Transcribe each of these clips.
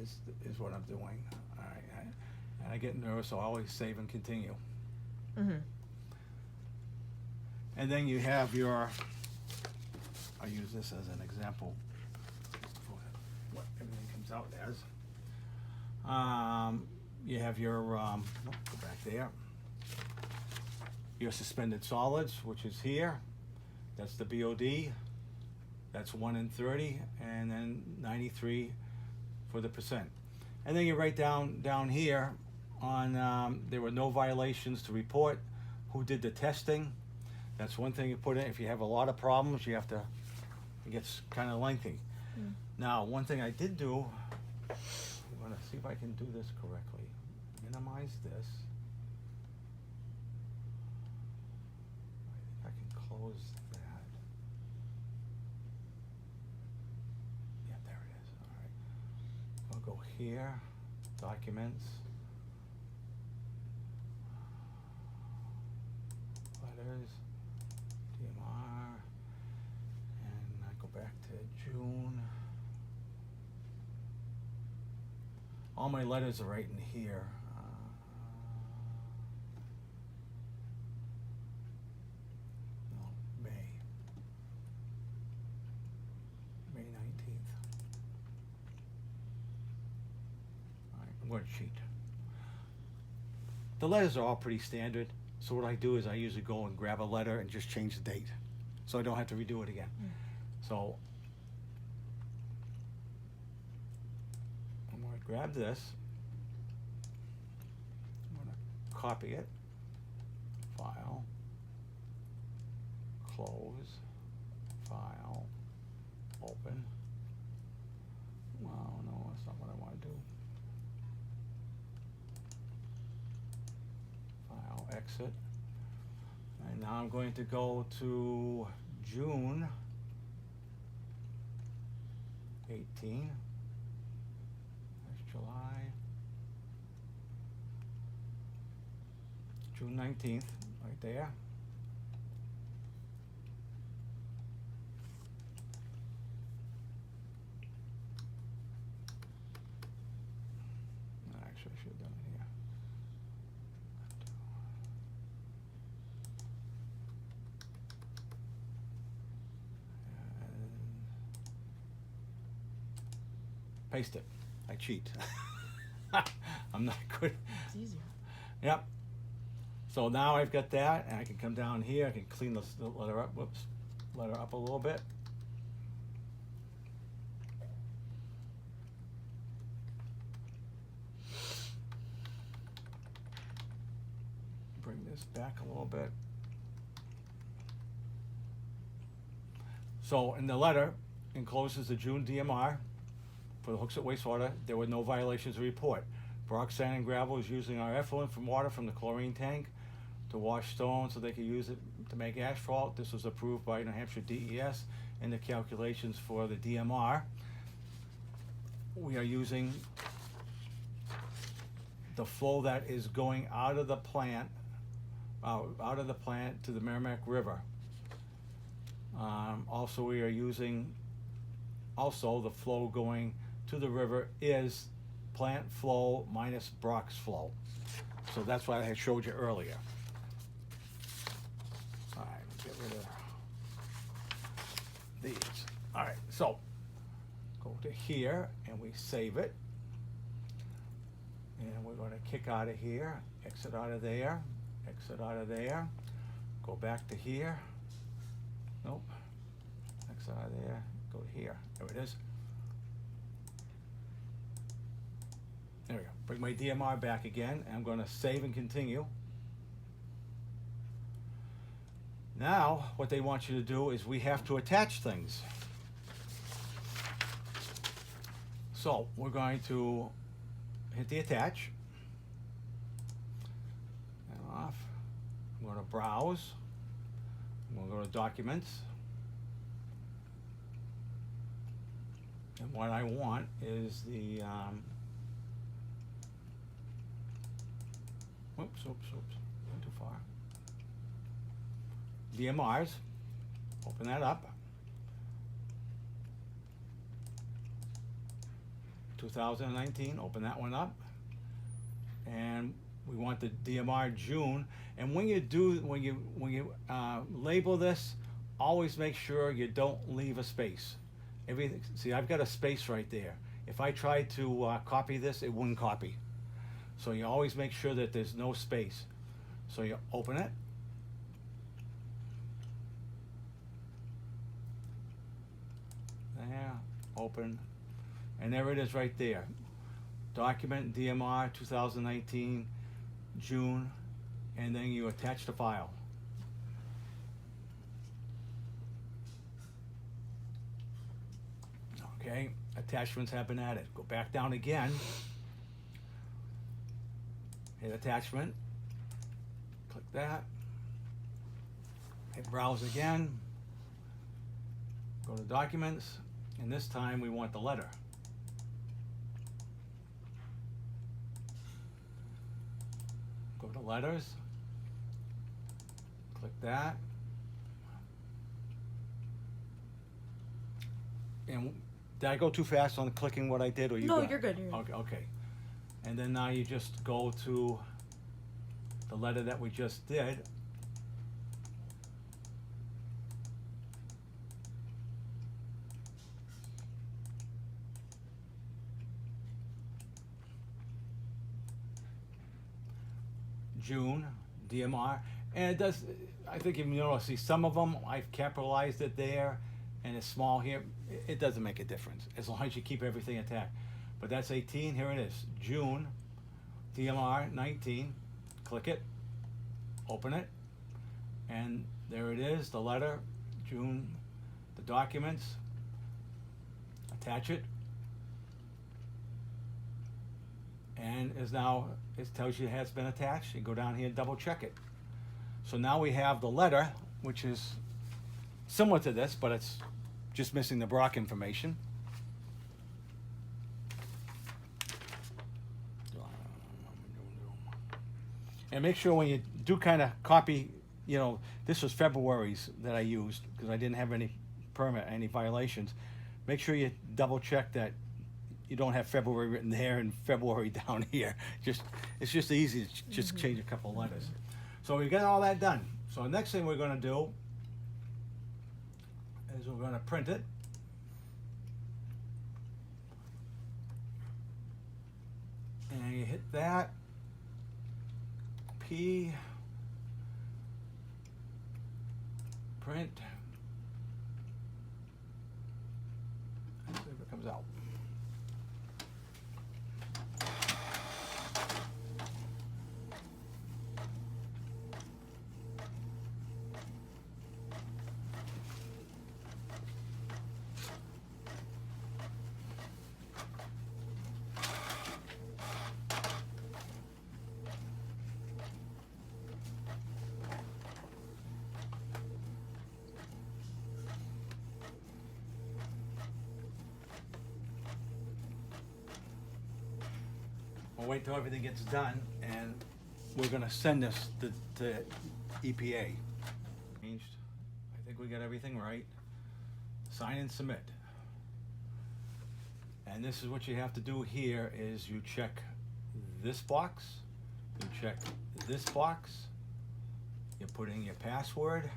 is what I'm doing. All right, and I get nervous, so I always save and continue. Mm-hmm. And then you have your, I use this as an example for what everything comes out as. You have your, go back there. Your suspended solids, which is here. That's the BOD. That's 1 in 30, and then 93 for the percent. And then you write down here on there were no violations to report. Who did the testing? That's one thing you put in. If you have a lot of problems, you have to. It gets kind of lengthy. Mm. Now, one thing I did do. I'm gonna see if I can do this correctly. Minimize this. I think I can close that. Yeah, there it is. All right. I'll go here, documents, letters, DMR, and I go back to June. All my letters are right in here. No, May 19th. All right, word sheet. The letters are all pretty standard. So what I do is I usually go and grab a letter and just change the date, so I don't have to redo it again. So I'm going to grab this. I'm going to copy it. File. Close. File. Open. Oh no, that's not what I want to do. File. Exit. And now I'm going to go to June 18. That's July. June 19th, right there. Actually, I should have done it here. And paste it. I cheat. I'm not good. It's easier. Yep. So now I've got that, and I can come down here. I can clean the letter up. Whoops, letter up a little bit. Bring this back a little bit. So in the letter, encloses the June DMR for the Hooksett wastewater. There were no violations to report. Rock, sand, and gravel is using our effluent from water from the chlorine tank to wash stone so they could use it to make asphalt. This was approved by New Hampshire DES in the calculations for the DMR. We are using the flow that is going out of the plant to the Merrimack River. Also, we are using, the flow going to the river is plant flow minus Brock's flow. So that's what I had showed you earlier. All right, get rid of these. All right, so go to here and we save it. And we're going to kick out of here, exit out of there, exit out of there, go back to here. Nope. Exit out of there, go to here. There it is. There we go. Bring my DMR back again, and I'm going to save and continue. Now, what they want you to do is we have to attach things. So, we're going to hit the attach. And off. I'm going to browse. I'm going to go to documents. And what I want is the oops, went too far. DMRs, open that up. 2019, open that one up. And we want the DMR June. And when you label this, always make sure you don't leave a space. Everything, see, I've got a space right there. If I tried to copy this, it wouldn't copy. So you always make sure that there's no space. So you open it. There, open, and there it is right there. Document DMR 2019 June, and then you attach the file. Okay, attachments have been added. Go back down again, hit attachment, click that, hit browse again, go to documents, and this time we want the letter. Go to letters, click that, and did I go too fast on clicking what I did, or you? No, got you're good. Okay. And then now you just go to the letter that we just did. June, DMR, and it does, I think if you notice, see some of them, I've capitalized it there, and it's small here. It doesn't make a difference, as long as you keep everything intact. But that's 18, here it is, June, DMR 19, click it, open it, and there it is, the letter, June, the documents, attach it, and is now, it tells you it has been attached. You go down here and double check it. So now we have the letter, which is similar to this, but it's just missing the Brock information. And make sure when you do kind of copy, you know, this was February's that I used because I didn't have any permit, any violations. Make sure you double check that you don't have February written there and February down here. It's just easy to just change a couple letters. So we got all that done. So the next thing we're going to do is we're going to print it. And you hit that. P. Print. Let's see if it comes out. We'll wait till everything gets done, and we're gonna send this to EPA. Changed. I think we got everything right. Sign and submit. And this is what you have to do here is you check this box, you check this box, you put in your password.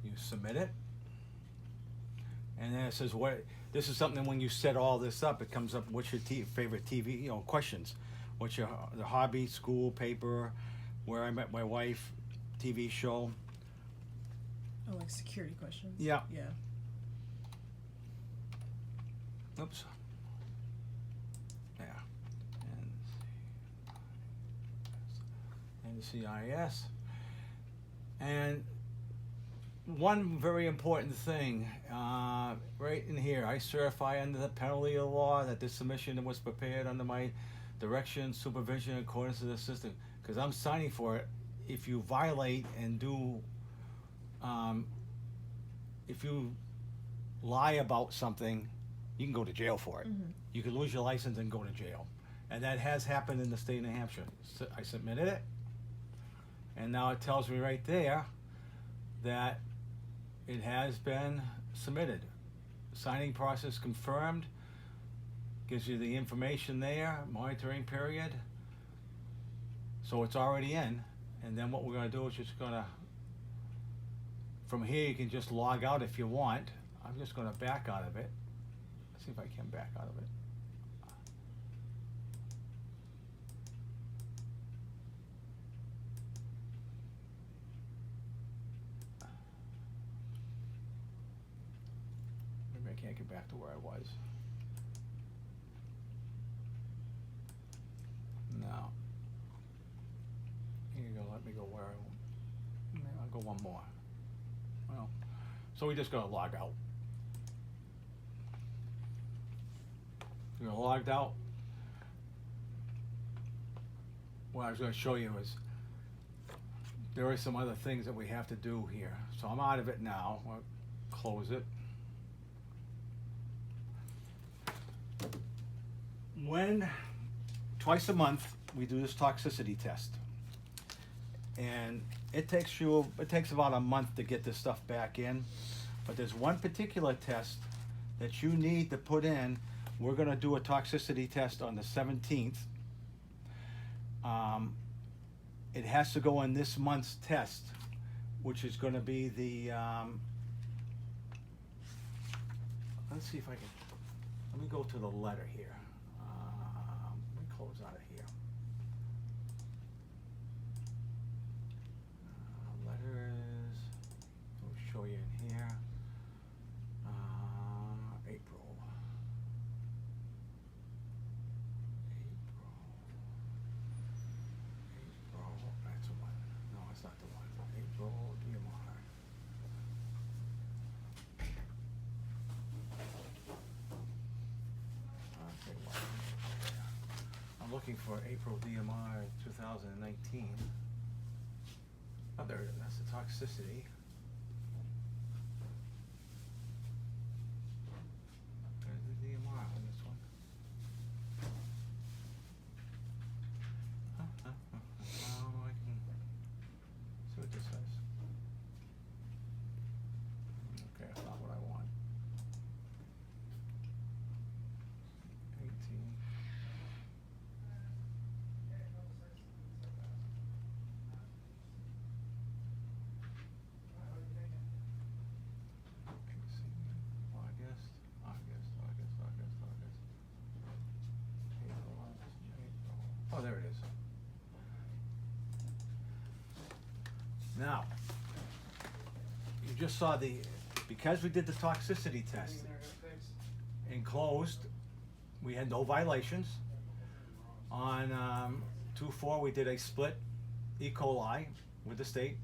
You submit it, and then it says what. This is something when you set all this up, it comes up. What's your favorite TV? You know, questions. What's your the hobby, school, paper, where I met my wife, TV show. Oh, like security questions. Yeah. Yeah. Oops. Yeah. And CIS. And one very important thing, right in here, I certify under the penalty of law that this submission was prepared under my direction, supervision, in accordance to the system. Because I'm signing for it. If you violate and do, if you lie about something, you can go to jail for it. Mm-hmm. You could lose your license and go to jail. And that has happened in the state of New Hampshire. I submitted it, and now it tells me right there that it has been submitted. Signing process confirmed, gives you the information there, monitoring period. So it's already in, and then what we're gonna do is just gonna, from here you can just log out if you want. I'm just gonna back out of it. Let's see if I can back out of it. Maybe I can't get back to where I was. No. Here you go, let me go where I'll go one more. Well, so we just gotta log out. You're logged out. What I was gonna show you is there are some other things that we have to do here. So I'm out of it now. I'll close it. Twice a month we do this toxicity test, and it takes about a month to get this stuff back in, but there's one particular test that you need to put in. We're gonna do a toxicity test on the 17th. It has to go in this month's test, which is gonna be the, let's see if I can, let me go to the letter here. Let me close out of here. Letters, we'll show you in here. April, that's the one. No, it's not the one. April DMR. Okay, well, I'm looking for April DMR 2019. Oh, there it is. That's the toxicity. There's the DMR on this one. Well, I can see what this says. Okay, that's not what I want. 18. April. Oh, there it is. Now, you just saw because we did the toxicity test enclosed, we had no violations. On 2-4, we did a split E. coli with the state.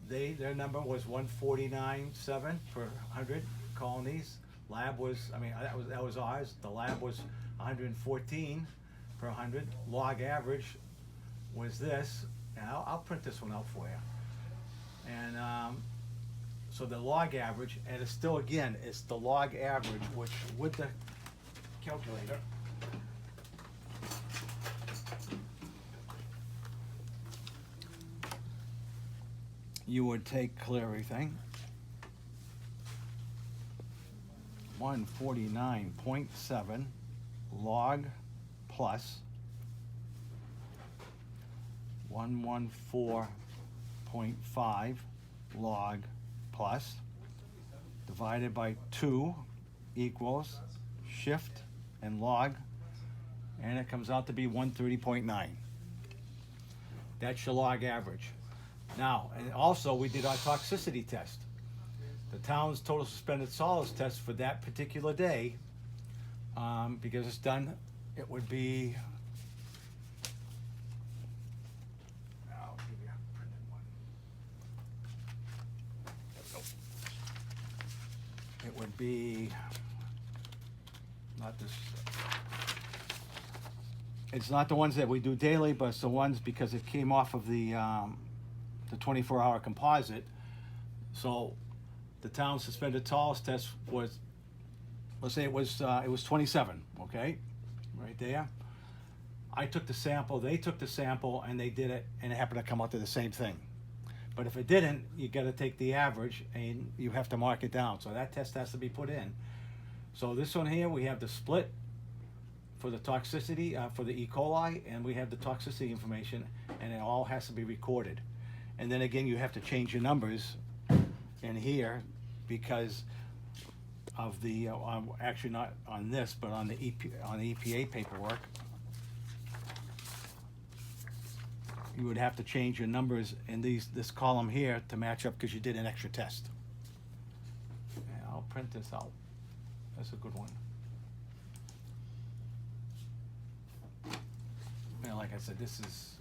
Their number was 149.7 per 100 colonies. Lab was, that was ours. The lab was 114 per 100. Log average was this, and I'll print this one out for you. And so the log average, and it's still, again, it's the log average, which with the calculator, you would take clear everything. 149.7 log plus 114.5 log plus divided by 2 equals shift and log, and it comes out to be 130.9. That's your log average. Now, and also we did our toxicity test. The town's total suspended solids test for that particular day, because it's done, it would be, I'll give you a printed one. There we go. It would be, not this, it's not the ones that we do daily, but it's the ones, because it came off of the 24-hour composite. So the town suspended solids test was, let's say it was 27, okay, right there. I took the sample, they took the sample, and they did it, and it happened to come out to the same thing. But if it didn't, you gotta take the average and you have to mark it down, so that test has to be put in. So this one here, we have the split for the toxicity, for the E. coli, and we have the toxicity information, and it all has to be recorded. And then again, you have to change your numbers in here because of the, actually not on this, but on the on the EPA paperwork. You would have to change your numbers in this column here to match up because you did an extra test. And I'll print this out. That's a good one. Yeah, like I said, this is